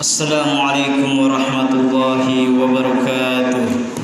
Assalamualaikum warahmatullahi wabarakatuh.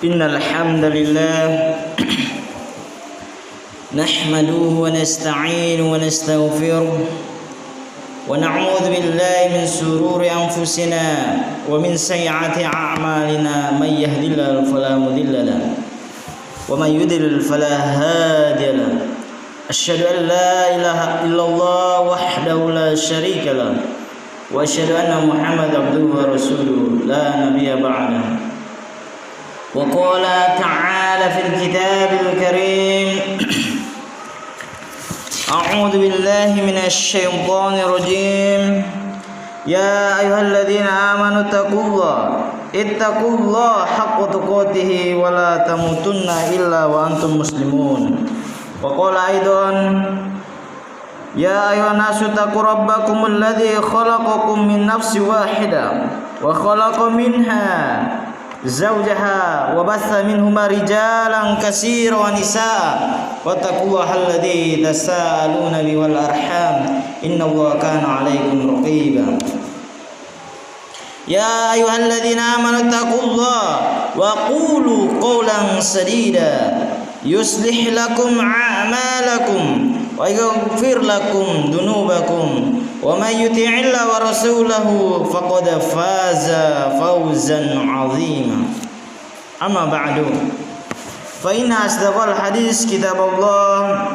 Innal hamdalillah nahmaduhu wa nasta'inuhu wa nastaghfiruh wa na'udzu billahi min shururi anfusina wa min sayyiati a'malina may yahdihillahu fala mudilla lahu wa may yudlil fala hadiya lahu asyhadu an la ilaha illallah wahdahu la syarika lahu wa asyhadu anna muhammadan abduhu wa rasuluhu la nabiyya ba'dahu. وقال تعالى في الكتاب الكريم أعوذ بالله من الشيطان الرجيم يا أيها الذين آمنوا اتقوا الله حق تقاته ولا تموتن إلا وأنتم مسلمون وقال أيضا يا أيها الناس اتقوا ربكم الذي خلقكم من نفس واحدة وخلق منها زوجها وبث منهما رجالا كثيرا ونساء واتقوا الله الذي تساءلون به والأرحام إن الله كان عليكم رقيبا يا أيها الذين آمنوا اتقوا الله وقولوا قولا سديدا يصلح لكم أعمالكم ويغفر لكم ذنوبكم ومن يطع الله ورسوله فقد فاز فوزا عظيما أما بعد فإن أصدق الحديث كتاب الله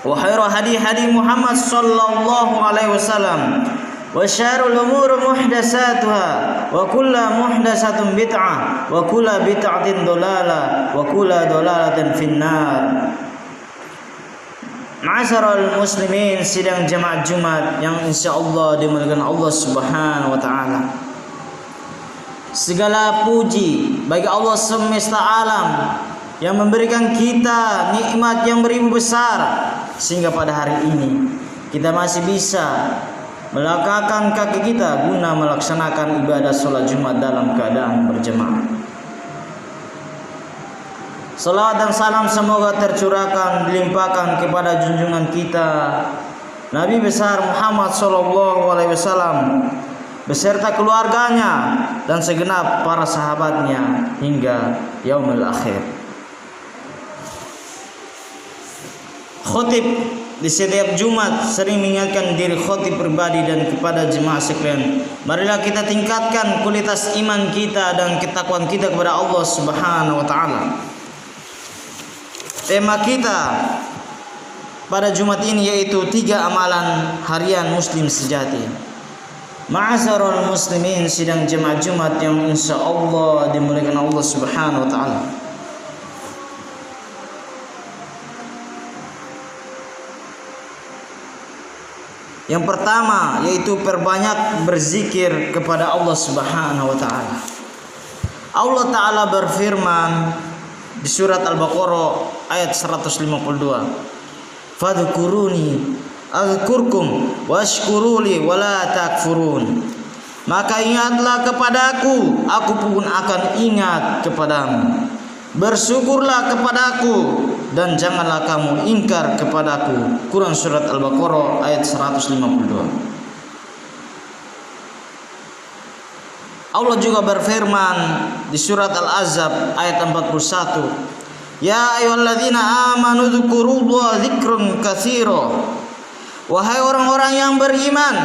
وخير هدي محمد صلى الله عليه وسلم وشر الأمور محدثاتها وكل محدثة بدعة وكل بدعة ضلالة وكل ضلالة في النار. Ma'asyiral muslimin, sidang jemaat Jumat yang insyaallah dimuliakan Allah Subhanahu wa taala. Segala puji bagi Allah semesta alam yang memberikan kita nikmat yang beribu besar sehingga pada hari ini kita masih bisa melangkahkan kaki kita guna melaksanakan ibadah sholat Jumat dalam keadaan berjamaah. Salawat dan salam semoga tercurahkan, dilimpahkan kepada junjungan kita Nabi besar Muhammad SAW beserta keluarganya dan segenap para sahabatnya hingga yaumil akhir. Khotib di setiap Jumat sering mengingatkan diri khotib pribadi dan kepada jemaah sekalian, marilah kita tingkatkan kualitas iman kita dan ketakwaan kita kepada Allah Subhanahu wa taala. Tema kita pada Jumat ini yaitu 3 amalan harian muslim sejati. Ma'asyiral muslimin, sidang jemaah Jumat yang insyaallah dimuliakan Allah Subhanahu wa taala. Yang pertama yaitu perbanyak berzikir kepada Allah Subhanahu wa taala. Allah taala berfirman di surat Al-Baqarah ayat 152. Fadhkuruni azkurkum washkuruli wala takfurun. Maka ingatlah kepadaku, aku pun akan ingat kepadamu. Bersyukurlah kepadaku dan janganlah kamu ingkar kepadaku. Quran surat Al-Baqarah ayat 152. Allah juga berfirman di surat Al-Ahzab ayat 41. Ya ayyuhalladzina amanu dzkurullaha dzikran katsira. Wahai orang-orang yang beriman,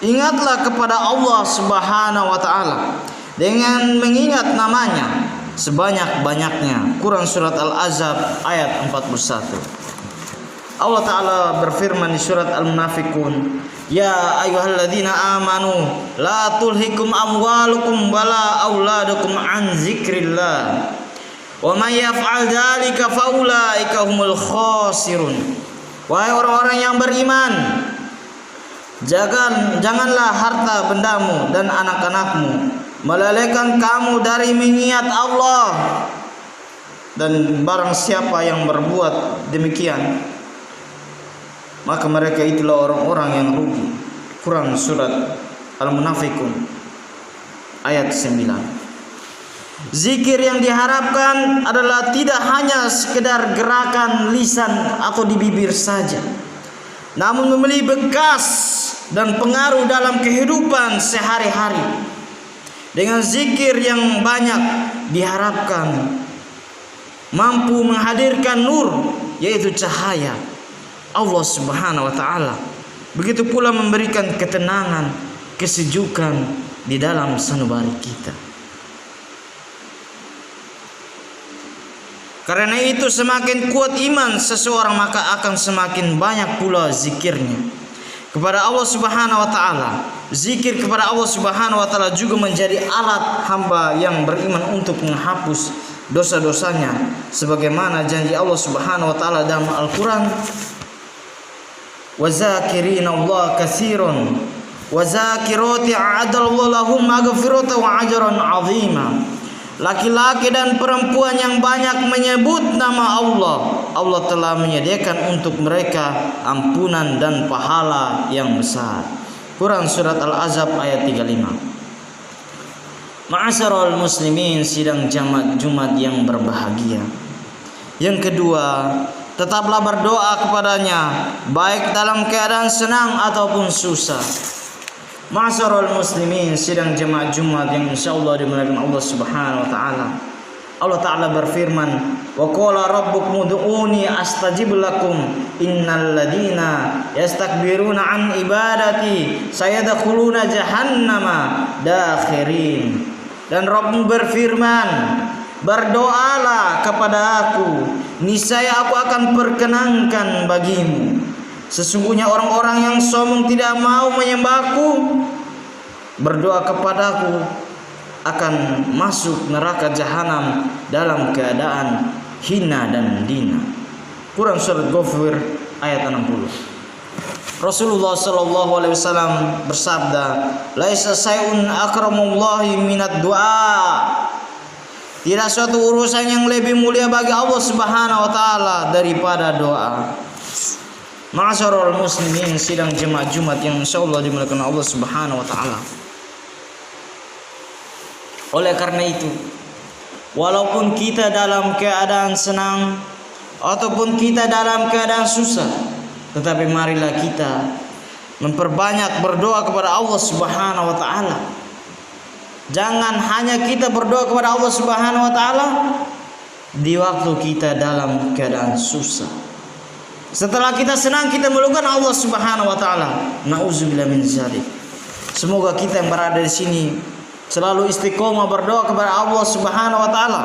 ingatlah kepada Allah Subhanahu wa taala dengan mengingat namanya sebanyak-banyaknya. Quran surat Al-Ahzab ayat 41. Allah taala berfirman di surat Al-Munafiqun, ya ayyuhalladzina amanu la tulhikum amwalukum wala auladukum an dzikrillah wa may yaf'al dzalika faulaika humul khasirun. Wahai orang-orang yang beriman, janganlah harta bendamu dan anak-anakmu melalaikan kamu dari mengingat Allah, dan barang siapa yang berbuat demikian maka mereka itulah orang-orang yang rugi. Quran surat Al-Munafiqun ayat 9. Zikir yang diharapkan adalah tidak hanya sekedar gerakan lisan atau di bibir saja, namun memiliki bekas dan pengaruh dalam kehidupan sehari-hari. Dengan zikir yang banyak diharapkan mampu menghadirkan nur, yaitu cahaya Allah Subhanahu wa taala. Begitu pula memberikan ketenangan, kesejukan di dalam sanubari kita. Karena itu semakin kuat iman seseorang maka akan semakin banyak pula zikirnya kepada Allah Subhanahu wa taala. Zikir kepada Allah Subhanahu wa taala juga menjadi alat hamba yang beriman untuk menghapus dosa-dosanya, sebagaimana janji Allah Subhanahu wa taala dalam Al-Qur'an, wa zakirina Allah katsiran wa zakirati a'adallahu lahum maghfiratan wa ajran 'azima. Laki-laki dan perempuan yang banyak menyebut nama Allah, Allah telah menyediakan untuk mereka ampunan dan pahala yang besar. Quran surat Al-Ahzab ayat 35. Ma'asyiral muslimin, sidang jamaah Jumat yang berbahagia. Yang kedua, tetaplah berdoa kepadanya baik dalam keadaan senang ataupun susah. Ma'asyiral muslimin, sidang jemaah Jumat yang insyaallah dimuliakan Allah Subhanahu wa taala. Allah taala berfirman, wa qala rabbukum ud'uni astajib lakum innal ladina yastakbiruna an ibadati sayadkhuluna jahannama dakhirin. Dan Rabbmu berfirman, berdoalah kepada aku, niscaya aku akan perkenankan bagimu. Sesungguhnya orang-orang yang sombong tidak mau menyembahku, berdoa kepadaku, akan masuk neraka jahanam dalam keadaan hina dan dina. Quran surat Ghafir ayat 60. Rasulullah sallallahu alaihi wasallam bersabda, laisa sayun akramullahi minad du'a. Tidak suatu urusan yang lebih mulia bagi Allah Subhanahu wa taala daripada doa. Ma'asyiral muslimin, sidang jemaah Jumat yang insyaallah dimuliakan Allah Subhanahu wa taala. Oleh karena itu, walaupun kita dalam keadaan senang ataupun kita dalam keadaan susah, tetapi marilah kita memperbanyak berdoa kepada Allah Subhanahu wa taala. Jangan hanya kita berdoa kepada Allah Subhanahu wa taala di waktu kita dalam keadaan susah. Setelah kita senang, kita melupakan Allah Subhanahu wa taala. Nauzubillah min dzalik. Semoga kita yang berada di sini selalu istiqomah berdoa kepada Allah Subhanahu wa taala,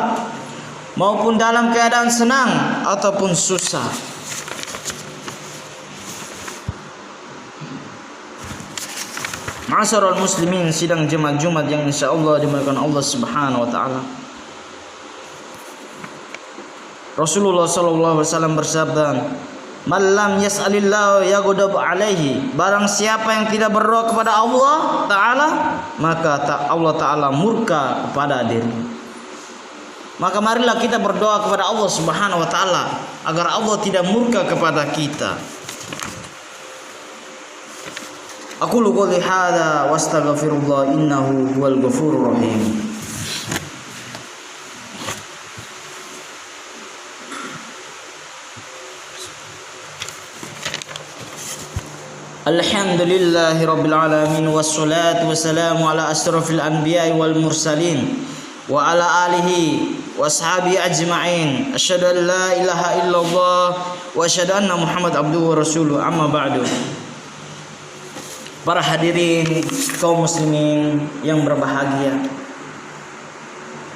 maupun dalam keadaan senang ataupun susah. Ma'asyiral muslimin, sidang jemaat Jumat yang insyaallah dimuliakan Allah Subhanahu wa taala. Rasulullah sallallahu alaihi wasallam bersabda, "Man lam yas'alillahu yaghdab alaihi." Barang siapa yang tidak berdoa kepada Allah taala, maka Allah taala murka kepada dirinya. Maka marilah kita berdoa kepada Allah Subhanahu wa taala agar Allah tidak murka kepada kita. Aqulu qouli hadza wa astaghfirullah innahu huwal ghafurur rahim. Alhamdulillahi rabbil alamin wassalatu wassalamu ala asrofil anbiya'i wal mursalin wa ala alihi wa ashabihi ajma'in. Asyhadu an la ilaha illallah wa asyhadu anna Muhammad abduhu wa rasuluh. Amma ba'du. Para hadirin kaum muslimin yang berbahagia,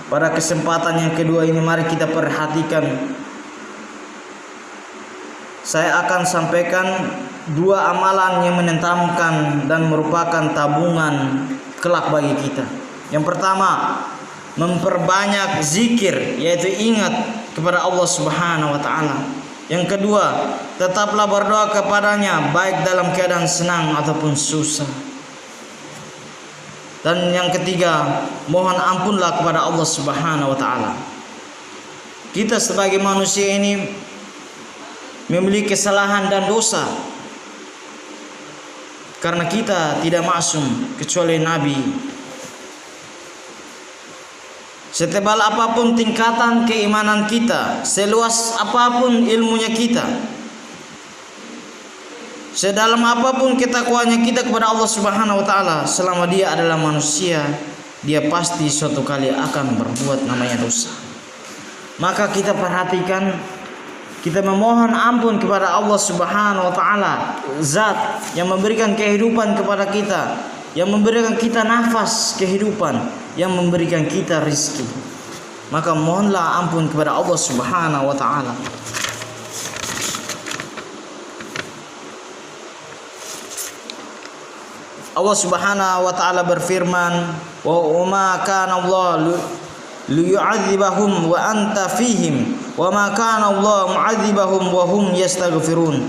pada kesempatan yang kedua ini mari kita perhatikan. Saya akan sampaikan dua amalan yang menentamkan dan merupakan tabungan kelak bagi kita. Yang pertama, memperbanyak zikir, yaitu ingat kepada Allah Subhanahu wa taala. Yang kedua, tetaplah berdoa kepadanya baik dalam keadaan senang ataupun susah. Dan yang ketiga, mohon ampunlah kepada Allah Subhanahu wa taala. Kita sebagai manusia ini memiliki kesalahan dan dosa, karena kita tidak maksum kecuali Nabi. Setebal apapun tingkatan keimanan kita, seluas apapun ilmunya kita, sedalam apapun ketakwaannya kita kepada Allah Subhanahu wa taala, selama dia adalah manusia, dia pasti suatu kali akan berbuat namanya dosa. Maka kita perhatikan, kita memohon ampun kepada Allah Subhanahu wa taala, zat yang memberikan kehidupan kepada kita, yang memberikan kita nafas kehidupan, yang memberikan kita rizki. Maka mohonlah ampun kepada Allah Subhanahu wa taala. Allah Subhanahu wa taala berfirman, "Wa ma kana Allah liyu'adzibahum wa anta fihim wa ma kana Allah mu'adzibahum wa hum yastaghfirun."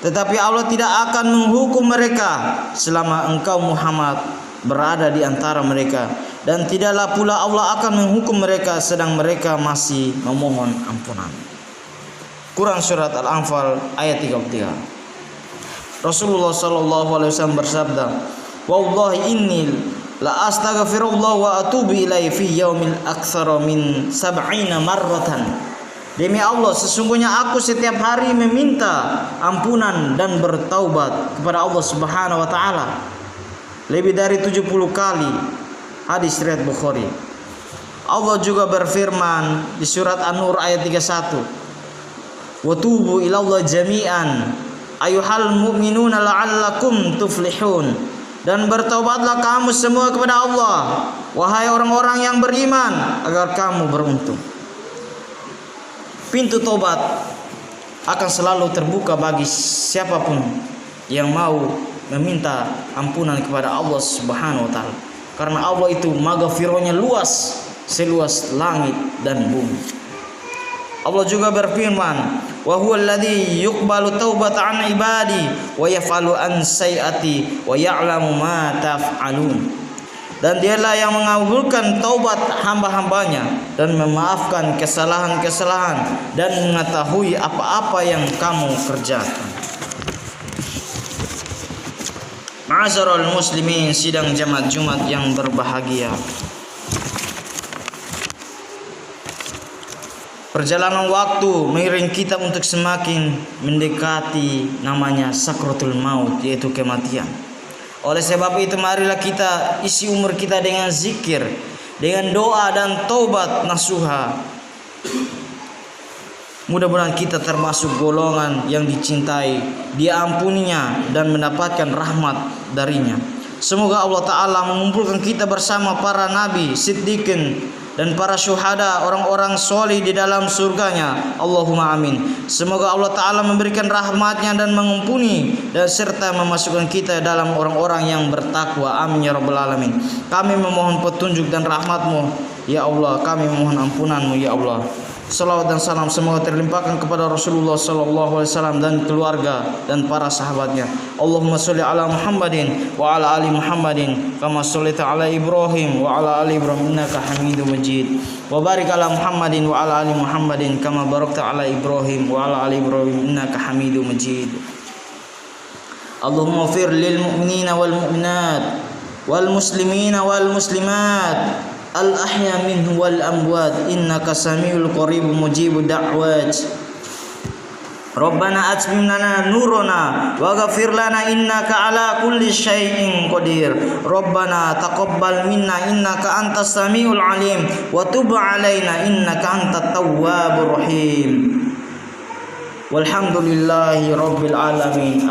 Tetapi Allah tidak akan menghukum mereka selama engkau Muhammad berada di antara mereka, dan tidaklah pula Allah akan menghukum mereka sedang mereka masih memohon ampunan. Quran surat Al-Anfal ayat 33. Rasulullah sallallahu alaihi wasallam bersabda, "Wallahi inni la astaghfirullah wa atubu ilaihi fi yaumil aktsara min 70 marratan." Demi Allah, sesungguhnya aku setiap hari meminta ampunan dan bertaubat kepada Allah Subhanahu wa taala lebih dari 70 kali. Hadis riwayat Bukhari. Allah juga berfirman di surat An-Nur ayat 31, "Wa tubu ilallah jami'an ayyuhal mu'minuna la'allakum tuflihun." Dan bertaubatlah kamu semua kepada Allah, wahai orang-orang yang beriman, agar kamu beruntung. Pintu tobat akan selalu terbuka bagi siapapun yang mau meminta ampunan kepada Allah Subhanahu wa taala. Karena Allah itu maghfirahnya luas, seluas langit dan bumi. Allah juga berfirman, "Wa huwal ladzi yuqbalu taubata an ibadi wa yaf'alu an sayyiati wa ya'lamu ma taf'alun." Dan dialah yang mengabulkan taubat hamba-hambanya dan memaafkan kesalahan-kesalahan dan mengetahui apa-apa yang kamu kerjakan. Ma'asyiral muslimin, sidang jemaat Jumat yang berbahagia. Perjalanan waktu mengiring kita untuk semakin mendekati namanya sakratul maut, yaitu kematian. Oleh sebab itu marilah kita isi umur kita dengan zikir, dengan doa dan taubat nasuha. Mudah-mudahan kita termasuk golongan yang dicintai, diampuninya dan mendapatkan rahmat darinya. Semoga Allah Ta'ala mengumpulkan kita bersama para nabi, siddiqin dan para syuhada, orang-orang soleh di dalam surganya. Allahumma amin. Semoga Allah Ta'ala memberikan rahmatnya dan mengampuni dan serta memasukkan kita dalam orang-orang yang bertakwa. Amin ya rabbal alamin. Kami memohon petunjuk dan rahmatmu ya Allah. Kami memohon ampunanmu ya Allah. Salawat dan salam semoga terlimpahkan kepada Rasulullah sallallahu alaihi wasallam dan keluarga dan para sahabatnya. Allahumma sholli ala Muhammadin wa ala ali Muhammadin kama shallaita ala Ibrahim wa ala ali Ibrahim innaka Hamidum Majid. Wa barik ala Muhammadin wa ala ali Muhammadin kama barakta ala Ibrahim wa ala ali Ibrahim innaka Hamidum Majid. Allahumma ighfir lil mu'minina wal mu'minat wal muslimina wal muslimat al-ahya minhu wal amwat innaka samiul qarib mujibud da'wat. Rabbana atmim lana nurana waghfir lana innaka ala kulli syai'in qadir. Rabbana taqabbal minna innaka antas samiul alim wa tub alaina innaka antat tawwabur rahim. Walhamdulillahi rabbil alamin.